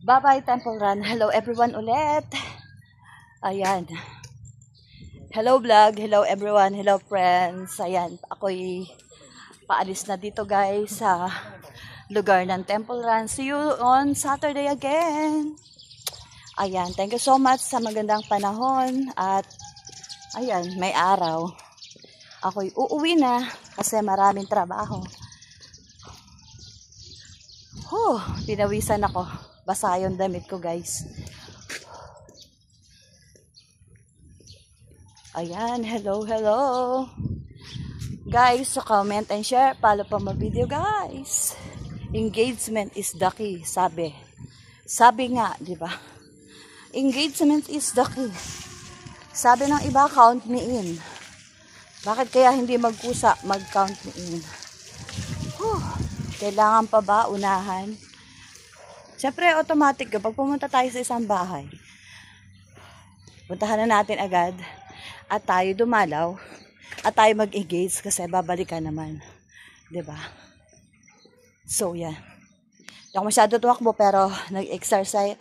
Bye-bye Temple Run. Hello everyone ulit. Ayan. Hello vlog. Hello everyone. Hello friends. Ayan. Ako'y paalis na dito guys sa lugar ng Temple Run. See you on Saturday again. Ayan. Thank you so much sa magandang panahon. At ayan. May araw. Ako'y uuwi na kasi maraming trabaho. Pinawisan ako. Basa yung damit ko guys. Ayan, hello. Guys, so comment and share. Follow pa mga video guys. Engagement is the key, sabi. Sabi nga, di ba? Engagement is the key. Sabi ng iba, count me in. Bakit kaya hindi magkusa, mag-count me in? Kailangan pa ba unahan? Siyempre, automatic kapag pumunta tayo sa isang bahay, puntahan na natin agad at tayo dumalaw at tayo mag-engage kasi babalikan naman. Diba? So, yan. Hindi ako masyado tumakbo pero nag-exercise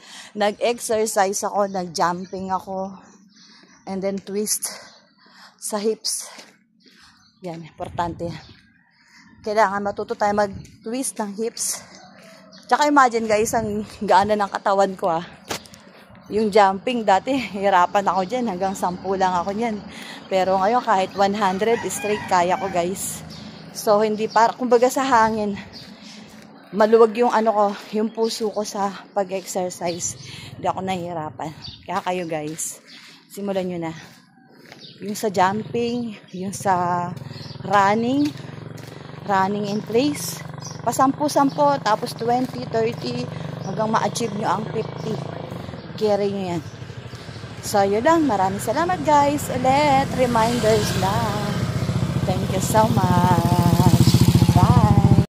ako, nag-jumping ako, and then twist sa hips. Yan, importante. Kailangan matuto tayo mag-twist ng hips. Tsaka imagine guys, ang gaana ng katawan ko Yung jumping, dati hirapan ako dyan. Hanggang 10 lang ako dyan. Pero ngayon kahit 100 straight kaya ko guys. So hindi para, kumbaga sa hangin, maluwag yung yung puso ko sa pag-exercise. Hindi ako nahihirapan. Kaya kayo guys, simulan nyo na. Yung sa jumping, yung sa running in place. Pa-10-10, tapos 20, 30, hanggang ma-achieve nyo ang 50. Carry nyo yan. So, yun lang. Maraming salamat guys. Ulit, reminders lang. Thank you so much.